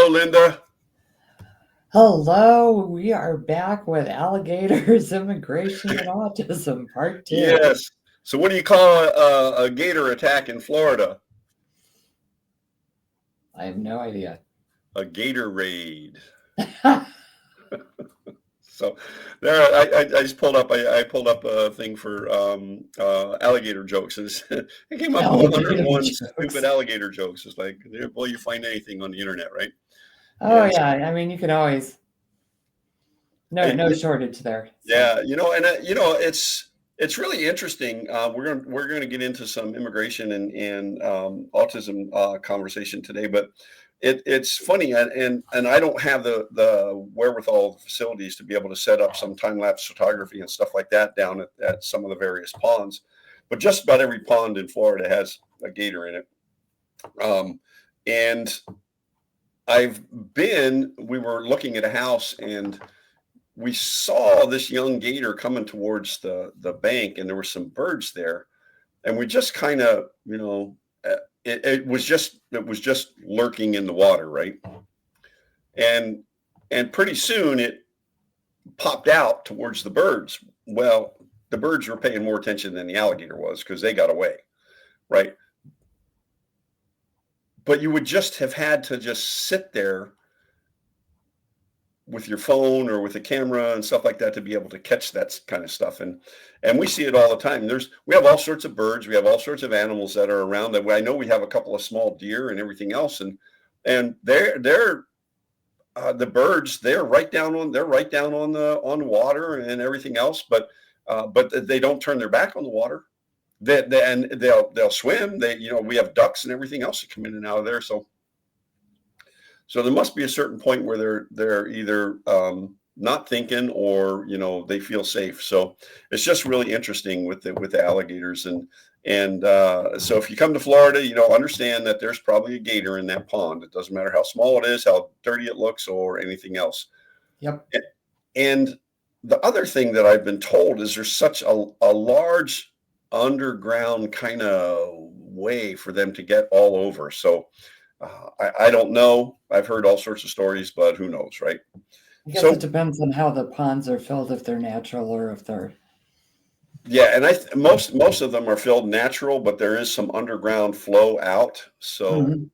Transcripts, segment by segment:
Hello, Linda. Hello, we are back with Alligators, Immigration, and Autism, Part 2. Yes. So, what do you call a gator attack in Florida? I have no idea. A gator raid. So, there, I just pulled up. I pulled up a thing for alligator jokes, and it came up with Alligator 101 stupid jokes. alligator jokes. It's like, well, you find anything on the internet, right? Oh, And yeah, I mean, you can always, and no shortage there. So, yeah, it's really interesting. We're gonna get into some immigration and autism conversation today, but it's funny, and I don't have the wherewithal, the facilities to be able to set up some time lapse photography and stuff like that down at some of the various ponds, but just about every pond in Florida has a gator in it. Um, and we were looking at a house and we saw this young gator coming towards the bank, and there were some birds there, and we just kind of, it was just lurking in the water, right? And pretty soon it popped out towards the birds. Well, the birds were paying more attention than the alligator was because they got away, right? But you would just have had to just sit there with your phone or with a camera and stuff like that to be able to catch that kind of stuff. And we see it all the time. We have all sorts of birds, we have all sorts of animals that are around. That I know we have a couple of small deer and everything else, and they're the birds, they're right down on the water and everything else, but they don't turn their back on the water. And they'll swim. We have ducks and everything else that come in and out of there. So there must be a certain point where they're either not thinking, or they feel safe. So it's just really interesting with the alligators. And so if you come to Florida, understand that there's probably a gator in that pond. It doesn't matter how small it is, how dirty it looks, or anything else. yep. And the other thing that I've been told is there's such a large underground kind of way for them to get all over. So I don't know. I've heard all sorts of stories, but who knows, right? I guess it So depends on how the ponds are filled, if they're natural or if they're. yeah, and most of them are filled natural, but there is some underground flow out. So Mhm.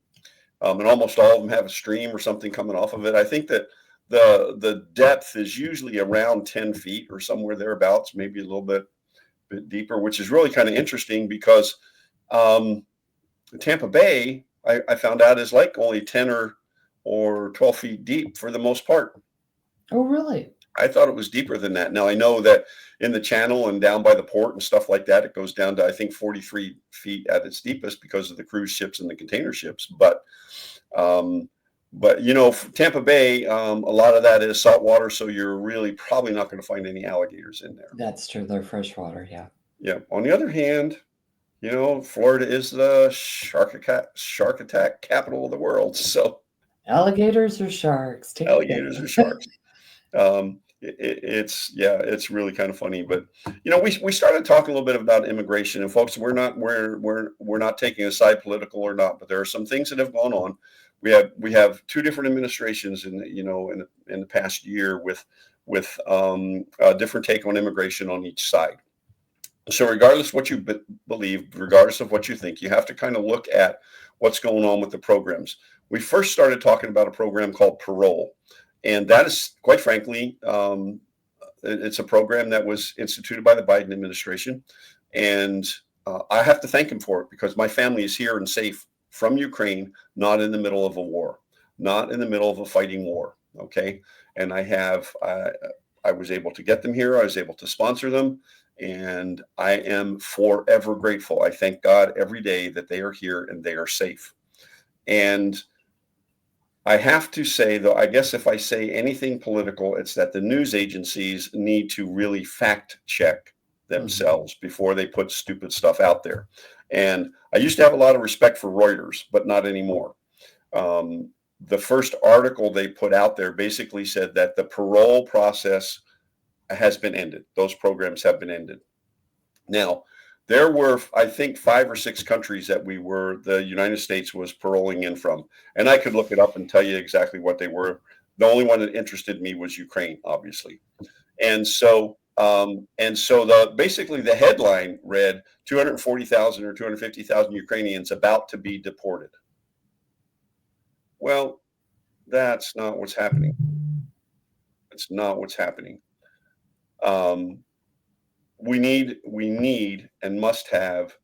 and almost all of them have a stream or something coming off of it. I think that the depth is usually around 10 feet or somewhere thereabouts, maybe a little bit deeper, which is really kind of interesting because um, Tampa Bay, I found out, is like only 10 or 12 feet deep for the most part. Oh, really? I thought it was deeper than that. Now I know that in the channel and down by the port and stuff like that, it goes down to, I think, 43 feet at its deepest because of the cruise ships and the container ships. Um, but Tampa Bay, a lot of that is salt water, so you're really probably not going to find any alligators in there. That's true. They're freshwater, yeah. Yeah. On the other hand, Florida is the shark attack capital of the world. So Alligators or sharks? Take your pick. alligators or sharks. It's really kind of funny, but we started talking a little bit about immigration, and folks, we're not taking a side, political or not, but there are some things that have gone on. We have two different administrations in the past year with a different take on immigration on each side. So regardless of what you believe, regardless of what you think, you have to kind of look at what's going on with the programs. We first started talking about a program called parole. And that is, quite frankly, it's a program that was instituted by the Biden administration. And I have to thank him for it because my family is here and safe from Ukraine, not in the middle of a war, not in the middle of a fighting war. Okay. And I was able to get them here. I was able to sponsor them. And I am forever grateful. I thank God every day that they are here and they are safe. And I have to say, though, I guess if I say anything political, it's that the news agencies need to really fact check Mhm. themselves before they put stupid stuff out there. And I used to have a lot of respect for Reuters, but not anymore. The first article they put out there basically said that the parole process has been ended. Those programs have been ended. Now, There were, I think, 5 or 6 countries that the United States was paroling in from, and I could look it up and tell you exactly what they were. The only one that interested me was Ukraine, obviously. And so basically the headline read 240,000 or 250,000 Ukrainians about to be deported. Well, that's not what's happening. It's not what's happening. We need and must have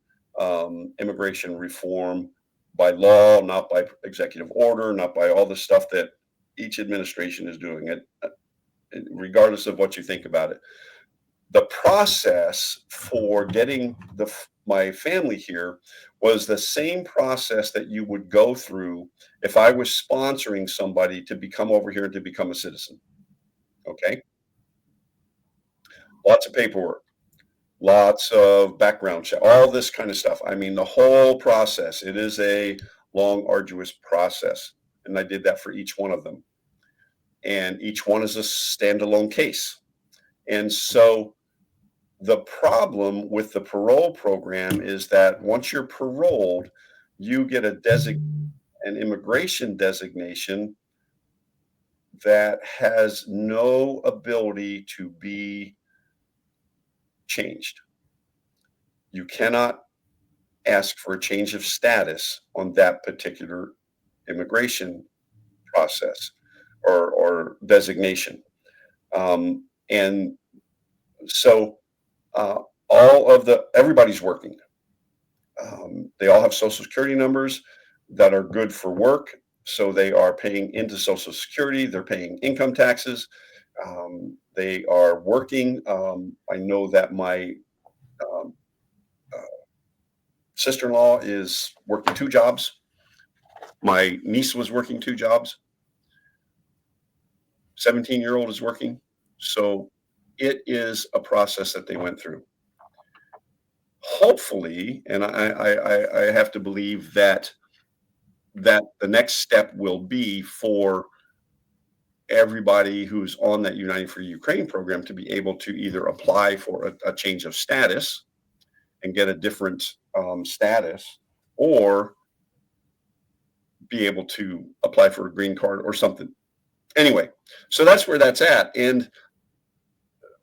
immigration reform by law, not by executive order, not by all the stuff that each administration is doing it, regardless of what you think about it. The process for getting my family here was the same process that you would go through if I was sponsoring somebody to become over here and to become a citizen. Okay. Lots of paperwork, lots of background check, all this kind of stuff. I mean, the whole process, it is a long, arduous process. And I did that for each one of them. And each one is a standalone case. And so the problem with the parole program is that once you're paroled, you get an immigration designation that has no ability to be changed. You cannot ask for a change of status on that particular immigration process or designation. And so everybody's working. They all have Social Security numbers that are good for work. So they are paying into Social Security. They're paying income taxes. They are working. I know that my sister-in-law is working 2 jobs. My niece was working 2 jobs. 17-year-old is working. So it is a process that they went through. Hopefully, and I have to believe that the next step will be for everybody who's on that United for Ukraine program to be able to either apply for a change of status and get a different status, or be able to apply for a green card or something. Anyway, so that's where that's at. And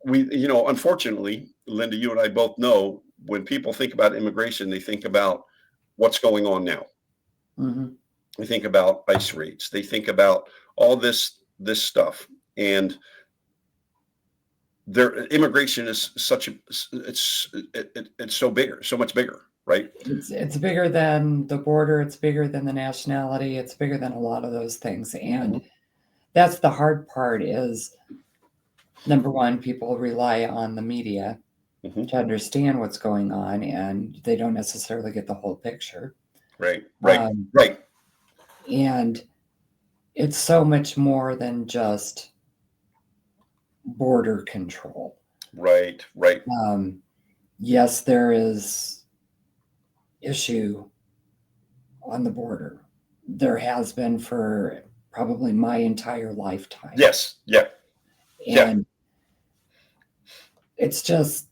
unfortunately, Linda, you and I both know when people think about immigration, they think about what's going on now. Mm-hmm. They think about ICE raids. They think about all this stuff. And their immigration is it's so bigger, so much bigger, right? It's bigger than the border. It's bigger than the nationality. It's bigger than a lot of those things. And that's the hard part is, number one, people rely on the media to understand what's going on, and they don't necessarily get the whole picture. Right. And it's so much more than just border control. Right. Yes, there is issue on the border. There has been for probably my entire lifetime. Yes. Yeah. And it's just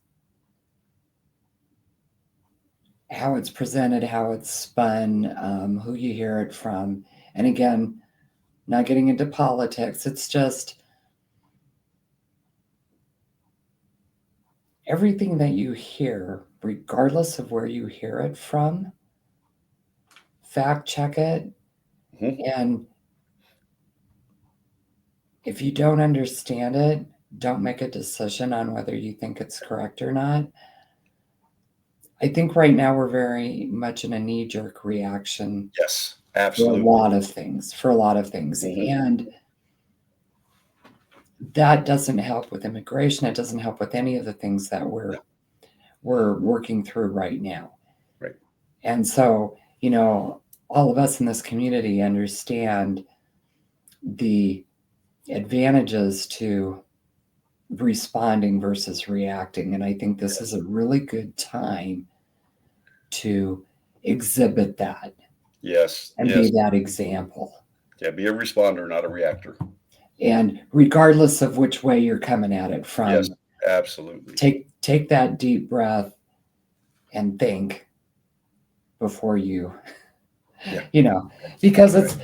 how it's presented, how it's spun, who you hear it from. And again, not getting into politics, it's just everything that you hear, regardless of where you hear it from, fact check it. And if you don't understand it, don't make a decision on whether you think it's correct or not. I think right now we're very much in a knee-jerk reaction. Yes, absolutely. For a lot of things. And that doesn't help with immigration. It doesn't help with any of the things that we're working through right now. Right. And so, all of us in this community understand the advantages to responding versus reacting. And I think this is a really good time to exhibit that. Yes. And be that example. Yeah, be a responder, not a reactor. And regardless of which way you're coming at it from. Yes, absolutely. Take that deep breath and think before you, Yeah. because it's,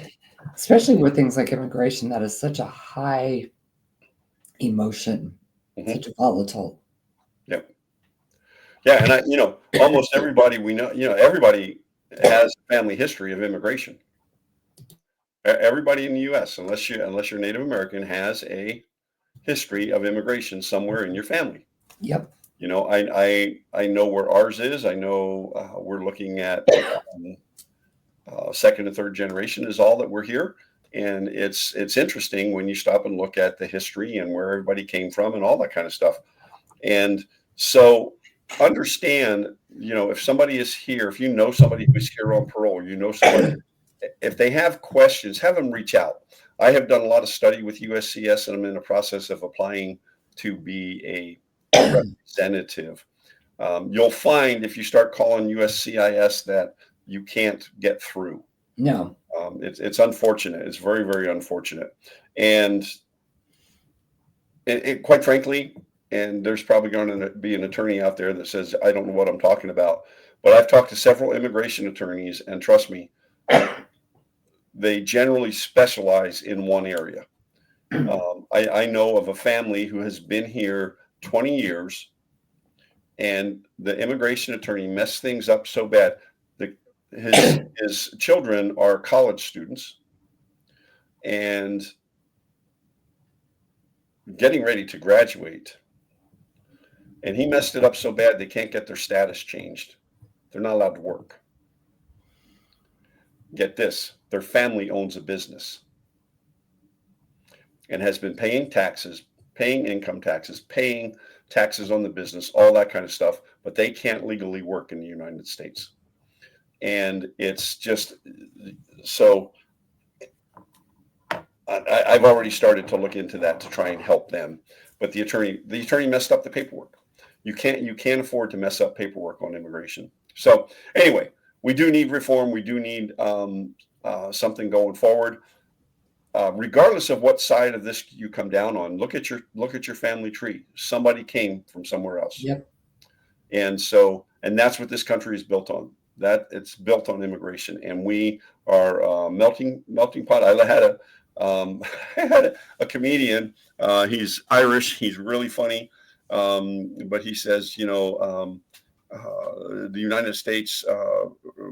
especially with things like immigration, that is such a high emotion, Hmm. such a volatile. Yeah. Yeah. And almost everybody we know, everybody has a family history of immigration. Everybody in the U.S., unless you're Native American, has a history of immigration somewhere in your family. Yep. I know where ours is. I know we're looking at second and third generation is all that we're here, and it's interesting when you stop and look at the history and where everybody came from and all that kind of stuff. And so understand, if somebody is here, if you know somebody who's here on parole, somebody, if they have questions, have them reach out. I have done a lot of study with USCS, and I'm in the process of applying to be a representative. You'll find if you start calling USCIS that you can't get through. No. It's unfortunate. It's very, very unfortunate. And quite frankly, and there's probably going to be an attorney out there that says, I don't know what I'm talking about. But I've talked to several immigration attorneys, and trust me, they generally specialize in one area. I know of a family who has been here 20 years, and the immigration attorney messed things up so bad. His children are college students and getting ready to graduate, and he messed it up so bad they can't get their status changed. They're not allowed to work. Get this, their family owns a business and has been paying taxes, paying income taxes, paying taxes on the business, all that kind of stuff, but they can't legally work in the United States. And it's just so I've already started to look into that to try and help them. But the attorney messed up the paperwork. You can't afford to mess up paperwork on immigration. So anyway, we do need reform. We do need something going forward. Regardless of what side of this you come down on, look at your family tree. Somebody came from somewhere else. Yep. And that's what this country is built on. That it's built on immigration, and we are melting pot. I had a comedian. He's Irish. He's really funny, but he says, the United States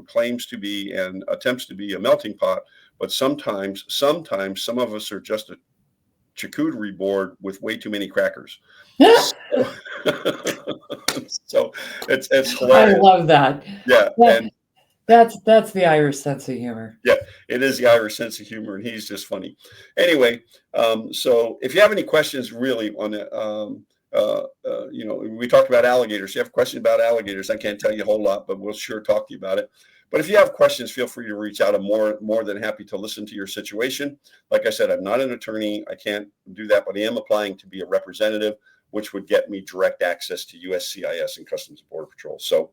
claims to be and attempts to be a melting pot, but sometimes some of us are just a charcuterie board with way too many crackers. So it's hilarious. I love that. Yeah, and that's the Irish sense of humor. yeah, it is the Irish sense of humor, and he's just funny. Anyway, so if you have any questions really on it, we talked about alligators. If you have questions about alligators, I can't tell you a whole lot, but we'll sure talk to you about it. But if you have questions, feel free to reach out. I'm more than happy to listen to your situation. Like I said, I'm not an attorney. I can't do that, but I am applying to be a representative, which would get me direct access to USCIS and Customs and Border Patrol. So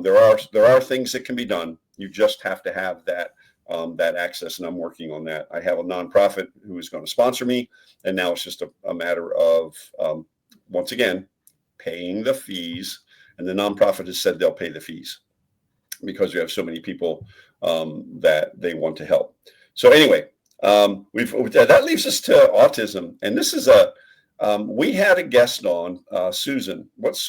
there are things that can be done. You just have to have that access, and I'm working on that. I have a nonprofit who is going to sponsor me, and now it's just a matter of once again paying the fees. And the nonprofit has said they'll pay the fees because we have so many people that they want to help. So anyway, that leaves us to autism, and this is we had a guest on, Susan. What was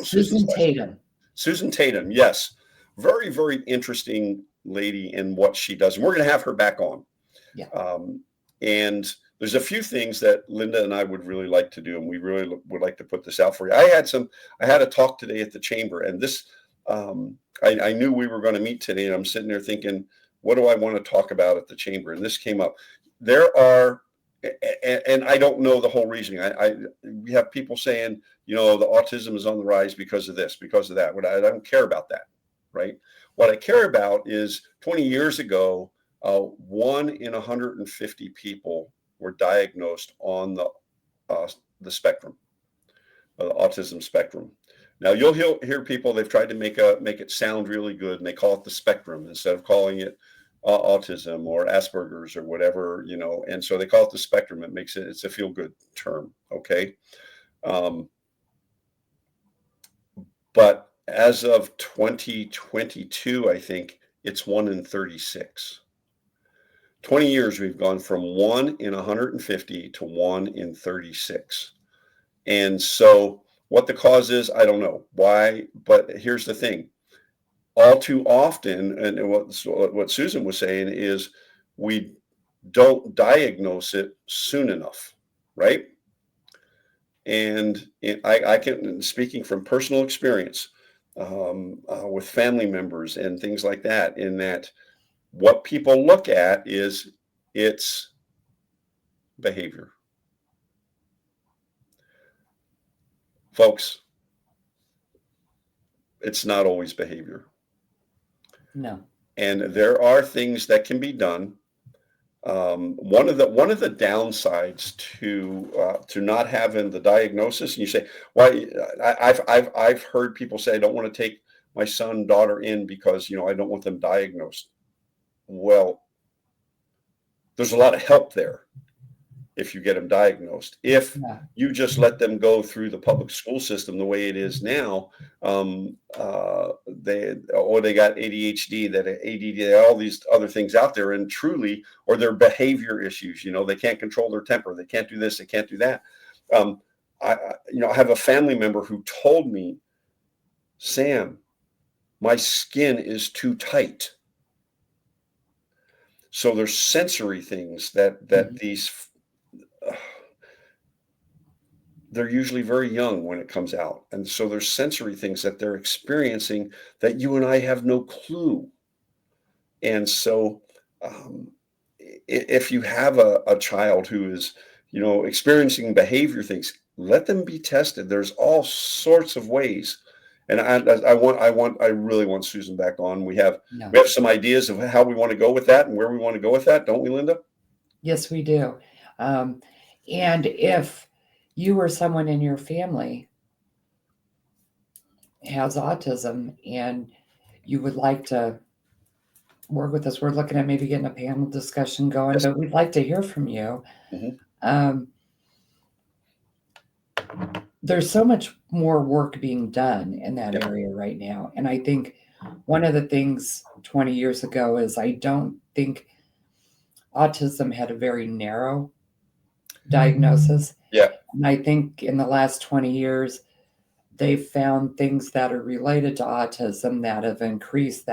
Susan's Tatum. name? Susan Tatum. Yes, very, very interesting lady in what she does, and we're going to have her back on. Yeah. And there's a few things that Linda and I would really like to do, and we really would like to put this out for you. I had a talk today at the chamber, and this I knew we were going to meet today, and I'm sitting there thinking, what do I want to talk about at the chamber? And this came up. There are, and I don't know the whole reasoning. We have people saying, the autism is on the rise because of this, because of that. But I don't care about that, right? What I care about is 20 years ago, 1 in 150 people were diagnosed on the spectrum, the autism spectrum. Now you'll hear people, they've tried to make it sound really good, and they call it the spectrum instead of calling it autism or Asperger's or whatever, and so they call it the spectrum. It's a feel good term. Okay. But As of 2022, I think it's 1 in 36. 20 years we've gone from 1 in 150 to 1 in 36. And so what the cause is, I don't know why, but here's the thing. All too often, and what Susan was saying is we don't diagnose it soon enough, right? And I can, speaking from personal experience with family members and things like that, in that what people look at is it's behavior. Folks, it's not always behavior. No. And there are things that can be done. One of the downsides to not having the diagnosis, and you say, "Why?" I've heard people say, "I don't want to take my son, daughter in because I don't want them diagnosed." Well, there's a lot of help there if you get them diagnosed. If Yeah. you just let them go through the public school system the way it is now, they got ADHD, that ADD, all these other things out there, and truly, or their behavior issues. They can't control their temper. They can't do this. They can't do that. I have a family member who told me, "Sam, my skin is too tight." So there's sensory things that Mhm. these they're usually very young when it comes out. And so there's sensory things that they're experiencing that you and I have no clue. And so um, if you have a child who is, experiencing behavior things, let them be tested. There's all sorts of ways. And I really want Susan back on. We have Yeah. some ideas of how we want to go with that and where we want to go with that, don't we, Linda? Yes, we do. Um, and if you or someone in your family has autism and you would like to work with us, we're looking at maybe getting a panel discussion going, Yes. but we'd like to hear from you. Mhm. Um, there's so much more work being done in that Yeah. area right now. And I think one of the things 20 years ago is I don't think autism had a very narrow diagnosis. Yeah. And I think in the last 20 years, they've found things that are related to autism that have increased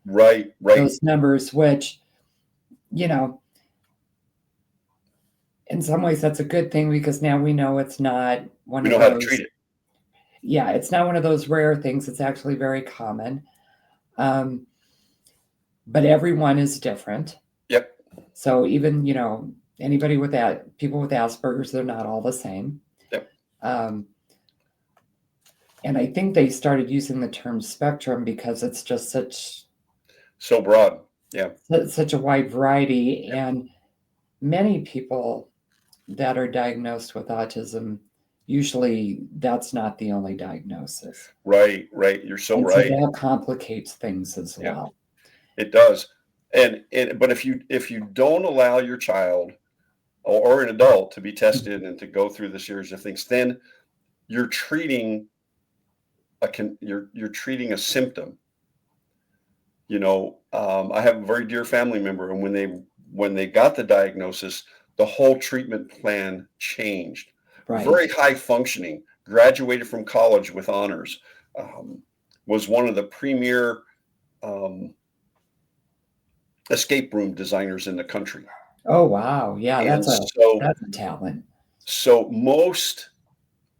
Right. Right. those numbers, which, you know, in some ways that's a good thing because now we know it's not one We of know how to treat those, it. yeah, it's not one of those rare things. It's actually very common. Um, but everyone is different. Yep. So even, anybody with that, people with Asperger's, they're not all the same. Yep. Um, and I think they started using the term spectrum because it's just So broad. Yeah. such a wide variety. Yep. And many people that are diagnosed with autism, usually that's not the only diagnosis. Right. Right. You're so And so right. that complicates things as Yeah. well. It does. But if you don't allow your child or an adult to be tested and to go through the series of things, then you're treating you're treating a symptom. I have a very dear family member, and when they got the diagnosis, the whole treatment plan changed. Right. Very high functioning, graduated from college with honors, um, was one of the premier um, escape room designers in the country. Oh, wow. Yeah, And so, that's a talent. so most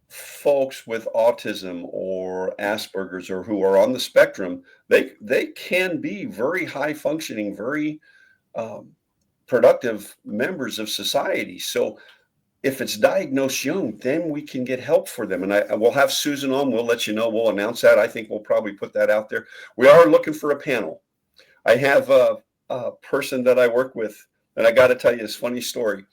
folks with autism or Asperger's or who are on the spectrum, they can be very high functioning, very um, productive members of society. So if it's diagnosed young, then we can get help for them. And I will have Susan on. We'll let you know. We'll announce that. I think we'll probably put that out there. We are looking for a panel. I have a person that I work with, and I got to tell you this funny story.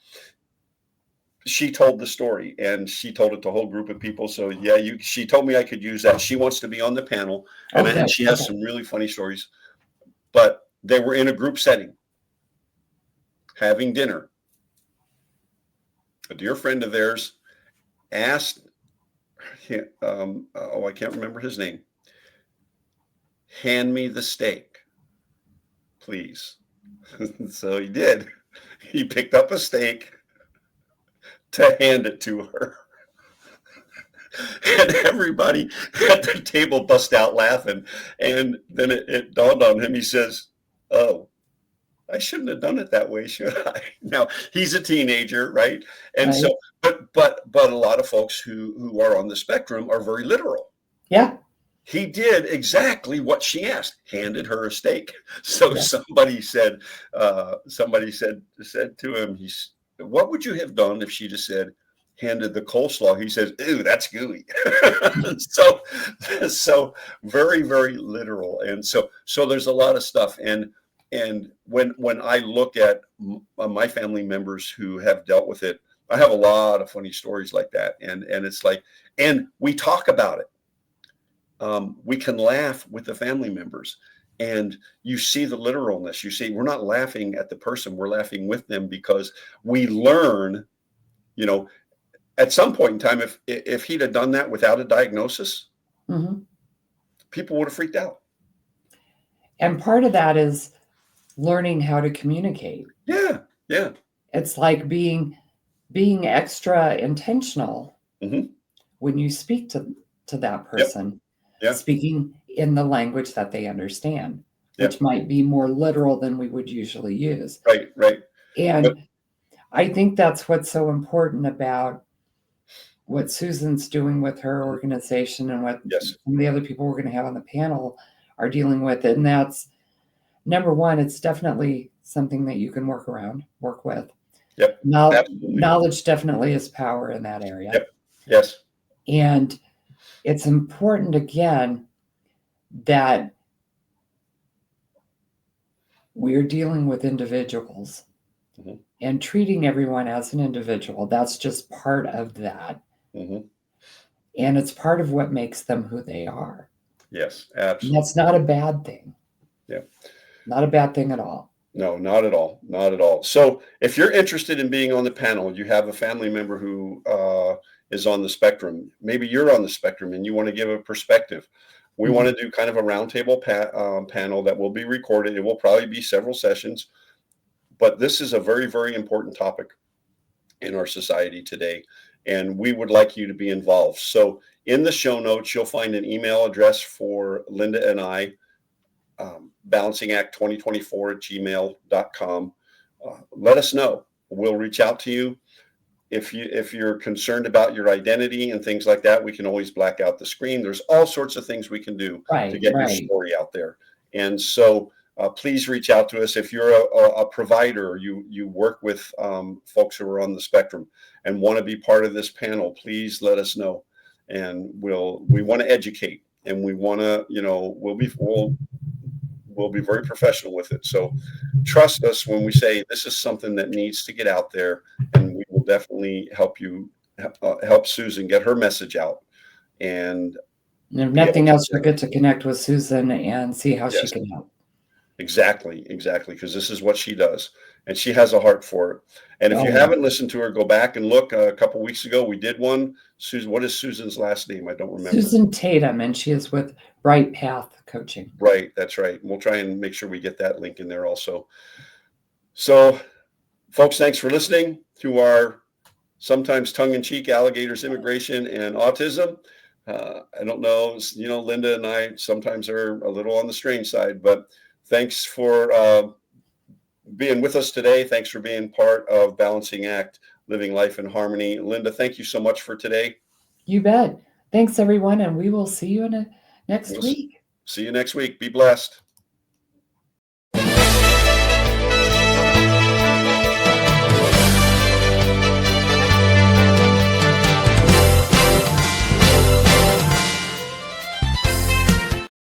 She told the story, and she told it to a whole group of people. So yeah, she told me I could use that. She wants to be on the panel, and, Oh, good. she has Okay. some really funny stories. But they were in a group setting, having dinner. A dear friend of theirs asked, I can't remember his name. hand me the steak, please. So he did. He picked up a steak to hand it to her. And everybody at the table bust out laughing. And then it dawned on him. He says, "Oh, I shouldn't have done it that way, should I?" Now he's a teenager, right? And Right. so, but a lot of folks who are on the spectrum are very literal. Yeah. He did exactly what she asked, handed her a steak. So Yeah. somebody said to him, "What would you have done if she just said, handed the coleslaw?" He says, "Ew, that's gooey." so so very, very literal. And so there's a lot of stuff. And when I look at my family members who have dealt with it, I have a lot of funny stories like that. And it's like, and we talk about it. We can laugh with the family members, and you see the literalness. You see, we're not laughing at the person, we're laughing with them, because we learn, you know, at some point in time, if he'd have done that without a diagnosis, Hmm. people would have freaked out. And part of that is learning how to communicate. Yeah, yeah. It's like being extra intentional Hmm. when you speak to that Yep. person, Yeah. speaking in the language that they understand, Yeah. which might be more literal than we would usually use. Right, right. And I think that's what's so important about what Susan's doing with her organization and what Yes. some of the other people we're going to have on the panel are dealing with. And that's number one, it's definitely something that you can work with. Yep. Absolutely. Knowledge definitely is power in that area. Yep. Yes. And it's important, again, that we're dealing with individuals Mhm. and treating everyone as an individual. That's just part of that. Mhm. And it's part of what makes them who they are. Yes, And absolutely. that's not a bad thing. Yeah. Not a bad thing at all. No, not at all. Not at all. So if you're interested in being on the panel, you have a family member who is on the spectrum. Maybe you're on the spectrum and you want to give a perspective. We want to do kind of a roundtable panel that will be recorded. It will probably be several sessions, but this is a very, very important topic in our society today, and we would like you to be involved. So in the show notes, you'll find an email address for Linda and I, balancingact2024@gmail.com. Let us know. We'll reach out to you. If you're concerned about your identity and things like that, we can always black out the screen. There's all sorts of things we can do to get your story out there. And so please reach out to us. If you're a provider, you work with folks who are on the spectrum and want to be part of this panel, please let us know. And we want to educate, and we want to, we'll be very professional with it. So trust us when we say this is something that needs to get out there, and we will definitely help Susan get her message out. And if nothing else, you'll get to connect with Susan and see how she can help. Exactly, because this is what she does, and she has a heart for it. And if you haven't listened to her, go back and look. A couple weeks ago, we did one. Susan, what is Susan's last name? I don't remember. Susan Tatum, and she is with Bright Path Coaching. Right, that's right. We'll try and make sure we get that link in there also. So, folks, thanks for listening to our sometimes tongue-in-cheek Alligators, Immigration, and Autism. I don't know, Linda and I sometimes are a little on the strange side, but thanks for being with us today. Thanks for being part of Balancing Act, Living Life in Harmony. Linda, thank you so much for today. You bet. Thanks, everyone, and we will see you next week. See you next week. Be blessed.